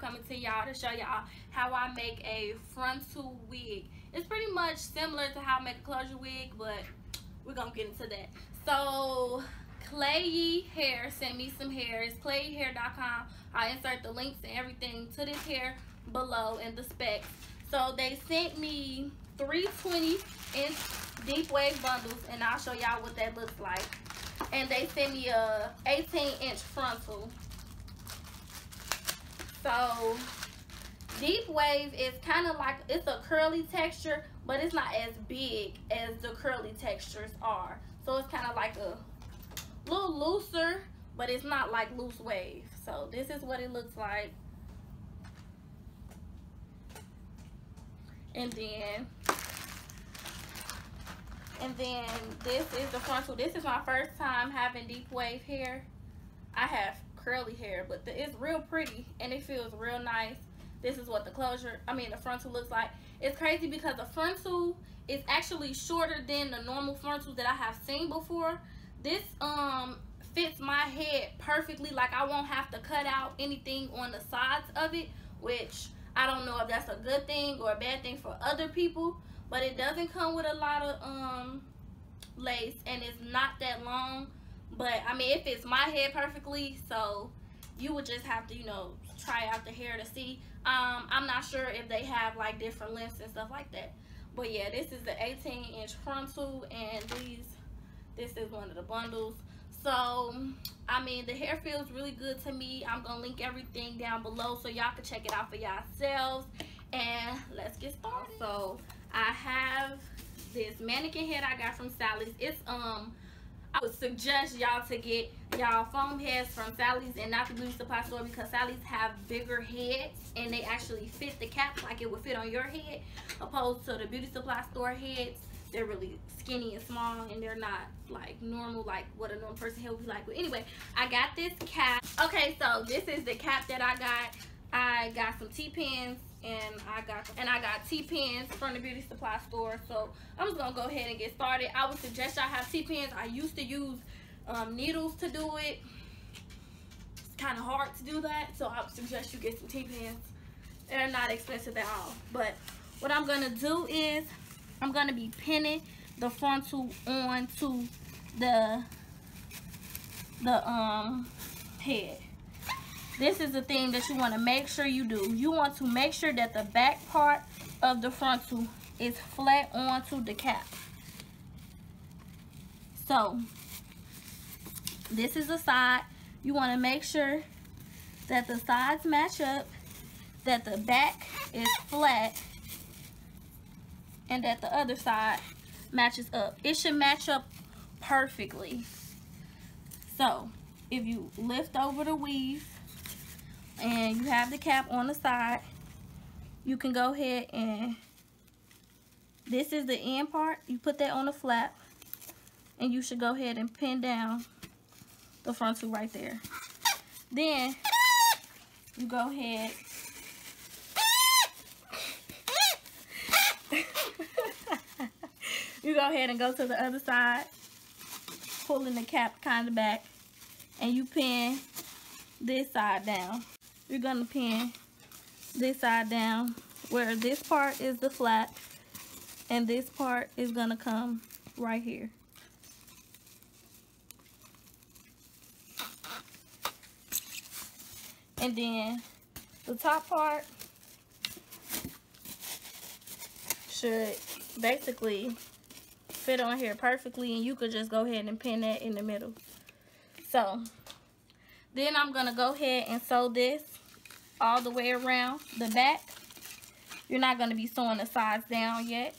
coming to y'all to show y'all how I make a frontal wig. It's pretty much similar to how I make a closure wig, but we're gonna get into that. So Klaiyi Hair sent me some hair. It's KlaiyiHair.com. I'll insert the links and everything to this hair below in the specs. So they sent me 3 20-inch deep wave bundles, and I'll show y'all what that looks like. And they sent me a 18-inch frontal. So deep wave is kind of like, it's a curly texture, but it's not as big as the curly textures are. So it's kind of like a little looser, but it's not like loose wave. So this is what it looks like. And then this is the frontal. This is my first time having deep wave hair. I have curly hair, but it's real pretty and it feels real nice. This is what the frontal looks like. It's crazy because the frontal is actually shorter than the normal frontal that I have seen before. This fits my head perfectly. Like, I won't have to cut out anything on the sides of it, which I don't know if that's a good thing or a bad thing for other people. But it doesn't come with a lot of lace, and it's not that long. But I mean, it fits my head perfectly, so you would just have to, you know, try out the hair to see. I'm not sure if they have like different lengths and stuff like that. But yeah, this is the 18-inch frontal, and this is one of the bundles. So I mean, the hair feels really good to me. I'm gonna link everything down below so y'all can check it out for yourselves. And let's get started. So I have this mannequin head I got from Sally's. It's I would suggest y'all to get y'all foam heads from Sally's and not the beauty supply store, because Sally's have bigger heads and they actually fit the cap like it would fit on your head, opposed to the beauty supply store heads. They're really skinny and small, and they're not like normal, like what a normal person head would be like. But anyway, I got this cap. Okay, so this is the cap that I got. I got some T-pins, and I got T-pins from the beauty supply store. So I'm just gonna go ahead and get started. I would suggest y'all have T-pins. I used to use needles to do it. It's kind of hard to do that, so I would suggest you get some T-pins. They're not expensive at all. But what I'm gonna do is I'm gonna be pinning the frontal onto the head. This is the thing that you want to make sure you do. You want to make sure that the back part of the frontal is flat onto the cap. So this is the side. You want to make sure that the sides match up, that the back is flat, and that the other side matches up. It should match up perfectly. So if you lift over the weave and you have the cap on the side, you can go ahead and, this is the end part, you put that on the flap, and you should go ahead and pin down the frontal right there. Then you go ahead and go to the other side, pulling the cap kind of back, and you pin this side down. You're gonna pin this side down where this part is the flap, and this part is gonna come right here. And then the top part should basically fit on here perfectly, and you could just go ahead and pin that in the middle. So then I'm gonna go ahead and sew this all the way around the back. You're not gonna be sewing the sides down yet.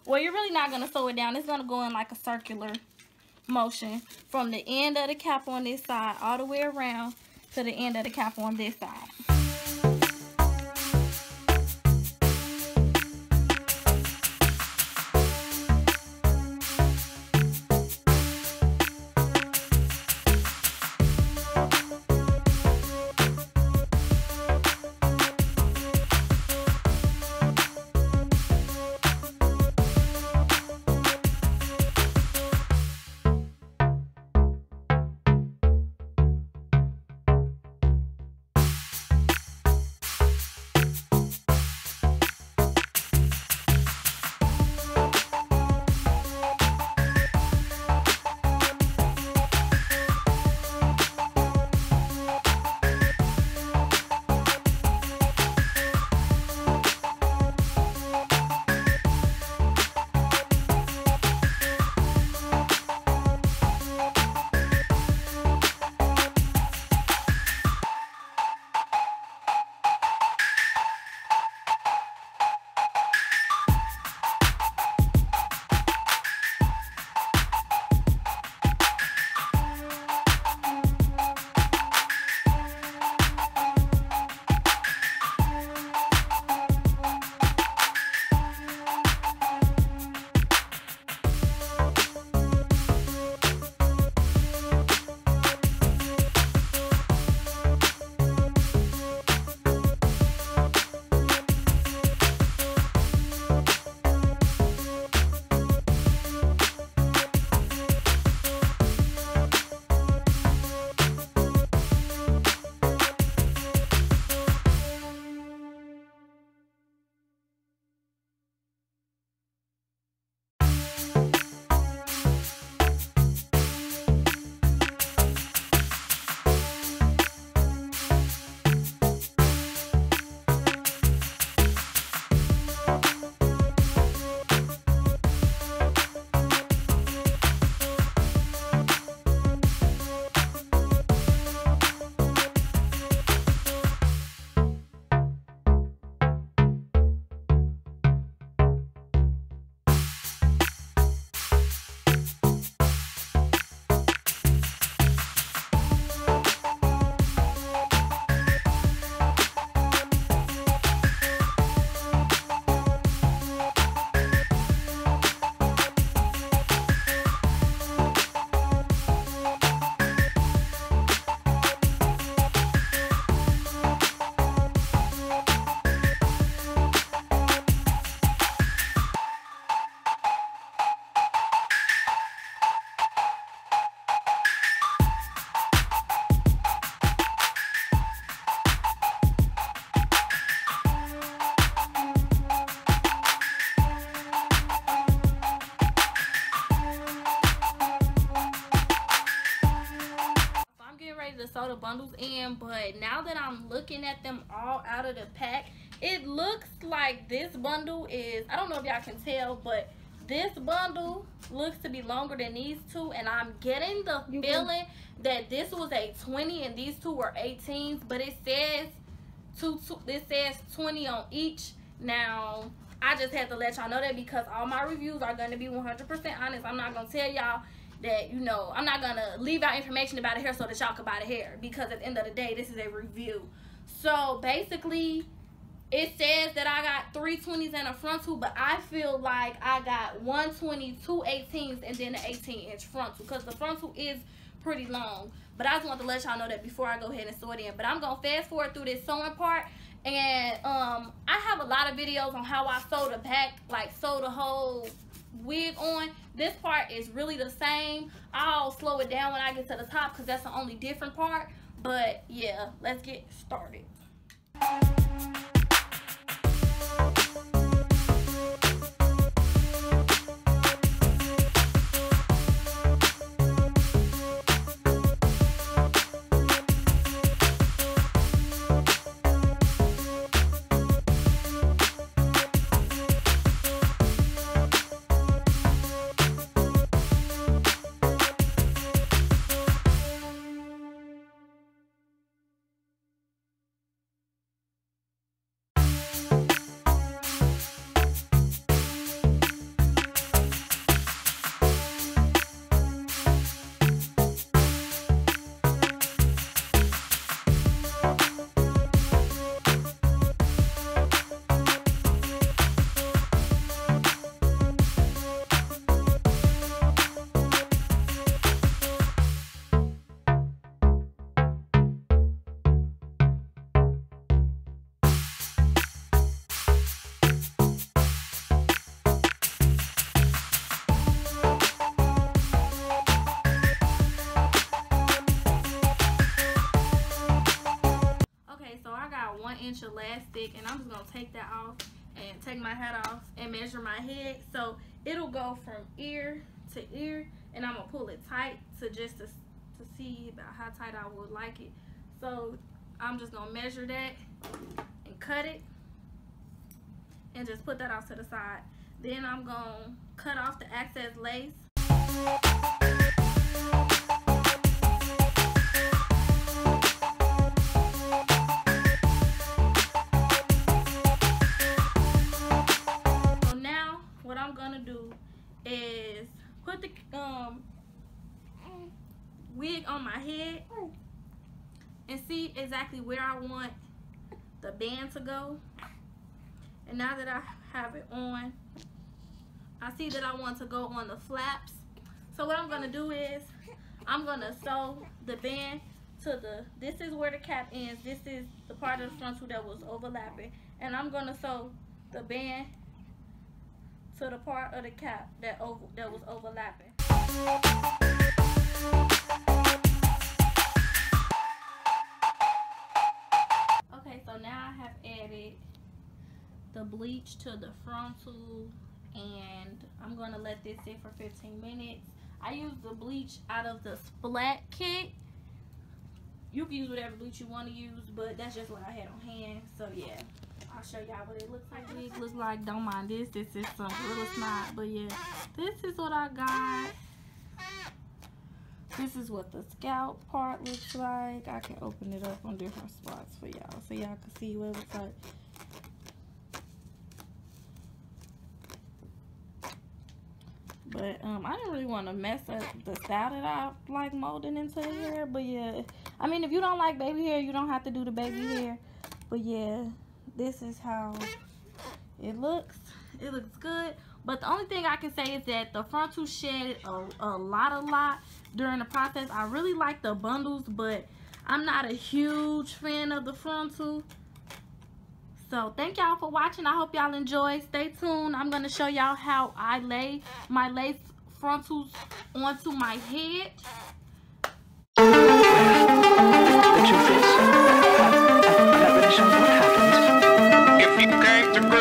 Well, you're really not gonna sew it down. It's gonna go in like a circular motion from the end of the cap on this side all the way around to the end of the cap on this side. sew the bundles in, but now that I'm looking at them all out of the pack, it looks like this bundle is, I don't know if y'all can tell, but this bundle looks to be longer than these two, and I'm getting the feeling that this was a 20 and these two were 18s, but it says it says 20 on each. Now, I just had to let y'all know that because all my reviews are going to be 100% honest. I'm not going to tell y'all that, you know, I'm not going to leave out information about the hair so that y'all can buy the hair, because at the end of the day, this is a review. So, basically, it says that I got 3 20s and a frontal, but I feel like I got 1 20, 2 18s, and then an 18-inch frontal, because the frontal is pretty long. But I just want to let y'all know that before I go ahead and sew it in. But I'm going to fast forward through this sewing part. And I have a lot of videos on how I sew the back, like sew the whole wig on. This part is really the same. I'll slow it down when I get to the top because that's the only different part. But yeah, let's get started. Elastic, and I'm just gonna take that off and take my hat off and measure my head. So it'll go from ear to ear, and I'm gonna pull it tight to just to see about how tight I would like it. So I'm just gonna measure that and cut it and just put that off to the side. Then I'm gonna cut off the excess lace. Is put the wig on my head and see exactly where I want the band to go. And now that I have it on, I see that I want to go on the flaps. So what I'm gonna do is I'm gonna sew the band to this is where the cap ends. This is the part of the frontal that was overlapping, and I'm gonna sew the band to the part of the cap that was overlapping. Okay, so now I have added the bleach to the frontal, and I'm gonna let this sit for 15 minutes. I use the bleach out of the Splat kit. You can use whatever bleach you want to use, but that's just what I had on hand. So yeah, I'll show y'all what it looks like. It looks like, don't mind this. This is some Gorilla Snot, but yeah, this is what I got. This is what the scalp part looks like. I can open it up on different spots for y'all so y'all can see what it looks like. But I didn't really want to mess up the style that I like molding into the hair. But yeah, I mean, if you don't like baby hair, you don't have to do the baby hair. But yeah, this is how it looks. It looks good. But the only thing I can say is that the frontal shed a lot during the process. I really like the bundles, but I'm not a huge fan of the frontal. So thank y'all for watching. I hope y'all enjoy. Stay tuned. I'm going to show y'all how I lay my lace frontals onto my head. The truth is, I've not really sure what happened. If you came to prove